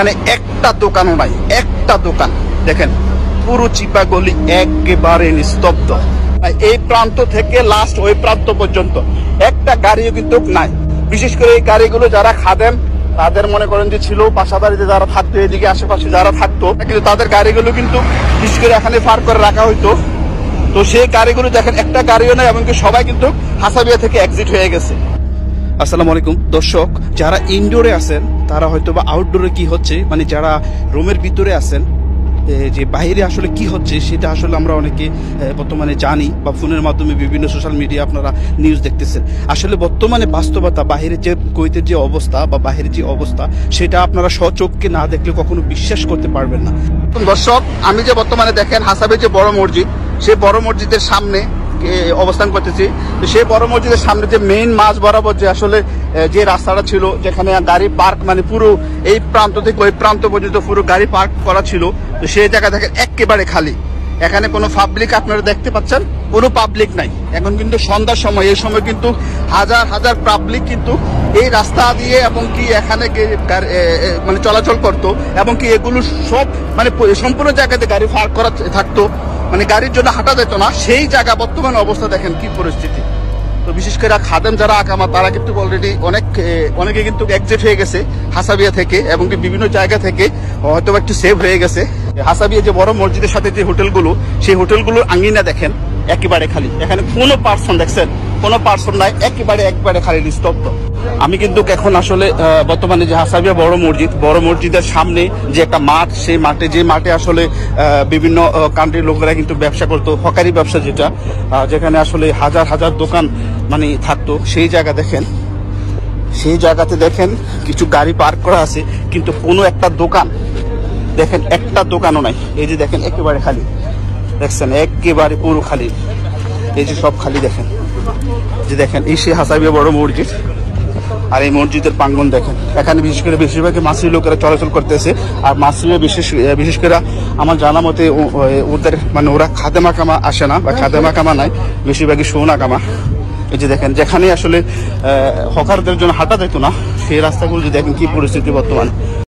এখানে একটা দোকানও নাই, একটা দোকান দেখেন পুরো চিপা গলি একেবারে নিস্তব্ধ। এই প্রান্ত থেকে লাস্ট ওই প্রান্ত পর্যন্ত একটা গাড়িও কিন্তু নাই। বিশেষ করে এই গাড়িগুলো যারা খাদেম তাদের মনে করেন যে ছিল বাসাবাড়িতে যারা থাকতো, এদিকে আশেপাশে যারা থাকতো, কিন্তু তাদের গাড়িগুলো কিন্তু বিশেষ করে এখানে পার্ক করে রাখা হইতো। তো সেই গাড়িগুলো দেখেন একটা গাড়িও নাই, এমনকি সবাই কিন্তু হাসাবিয়া থেকে এক্সিট হয়ে গেছে। আসসালামু আলাইকুম দর্শক, যারা ইনডোরে আছেন তারা হয়তো বা আউটডোরে কি হচ্ছে, মানে যারা রুমের ভিতরে আছেন যে বাইরে আসলে কি হচ্ছে সেটা আসলে আমরা অনেকে বর্তমানে জানি, বা ফোনের মাধ্যমে বিভিন্ন সোশ্যাল মিডিয়া আপনারা নিউজ দেখতেছেন। আসলে বর্তমানে বাস্তবতা, বাহিরের যে কুয়েতের যে অবস্থা বা বাহিরের যে অবস্থা সেটা আপনারা স্বচক্ষে না দেখলে কখনো বিশ্বাস করতে পারবেন না। দর্শক, আমি যে বর্তমানে দেখেন হাসাবের যে বড় মসজিদ, সেই বড় মসজিদের সামনে অবস্থান করতেছি। তো সেই বড় মসজিদের সামনে যে মেইন মাঝ বরাবর যে আসলে যে রাস্তাটা ছিল, যেখানে গাড়ি পার্ক, মানে পুরো এই প্রান্ত থেকে ওই প্রান্ত পর্যন্ত পুরো গাড়ি পার্ক করা ছিল, তো সেই জায়গা থেকে একেবারে খালি। এখানে কোনো পাবলিক আপনারা দেখতে পাচ্ছেন, কোনো পাবলিক নাই। এখন কিন্তু সন্ধ্যার সময়, এই সময় কিন্তু হাজার হাজার পাবলিক কিন্তু এই রাস্তা দিয়ে এবং কি এখানে মানে চলাচল করতো, এবং কি এগুলো সব মানে সম্পূর্ণ জায়গাতে গাড়ি পার্ক করা থাকতো, মানে গাড়ির জন্য হাঁটা যেত না। সেই জায়গা বর্তমান অবস্থা দেখেন কি পরিস্থিতি। তো বিশেষ করে খাদেম যারা আকামা তারা কিন্তু অলরেডি অনেকে কিন্তু এক্সিট হয়ে গেছে হাসাবিয়া থেকে, এবং বিভিন্ন জায়গা থেকে হয়তো একটু সেভ হয়ে গেছে। হাসাবিয়া যে বড় মসজিদের সাথে যে হোটেলগুলো, সেই হোটেলগুলোর আঙ্গিনা দেখেন একেবারে খালি। এখানে কোনো পার্সন দেখছেন, কোনো পার্সন নাই, একবারে খালি নিস্তব্ধ। আমি কিন্তু এখন আসলে বর্তমানে যে হাসাবিয়া বড় মসজিদের সামনে যে একটা মাঠ, সেই মাঠে, যে মাঠে আসলে বিভিন্ন কান্ট্রির লোকেরা কিন্তু ব্যবসা করতো, হকারি ব্যবসা, যেখানে আসলে হাজার হাজার দোকান মানে থাকতো, সেই জায়গা দেখেন। সেই জায়গাতে দেখেন কিছু গাড়ি পার্ক করা আছে, কিন্তু কোনো একটা দোকান দেখেন, একটা দোকানও নাই। এই যে দেখেন একেবারে খালি, দেখছেন একেবারে পুরো খালি। এই যে সব খালি দেখেন, যে দেখেন এই সেই হাসাবিয়া বড় মসজিদ, আর এই মসজিদের প্রাঙ্গণ দেখেন। এখানে বিশেষ করে বেশিরভাগই মাসরি লোকেরা চলাচল করতেছে। আর মাসরিরা বিশেষ করে আমার জানা মতে ওদের মানে ওরা খাদেমা কামা আসে না, বা খাদেমা কামা নাই, বেশিরভাগই সোনা কামা। এই যে দেখেন যেখানে আসলে হকারদের জন্য হাঁটা যেত না, সেই রাস্তাগুলো যে দেখেন কি পরিস্থিতি বর্তমানে।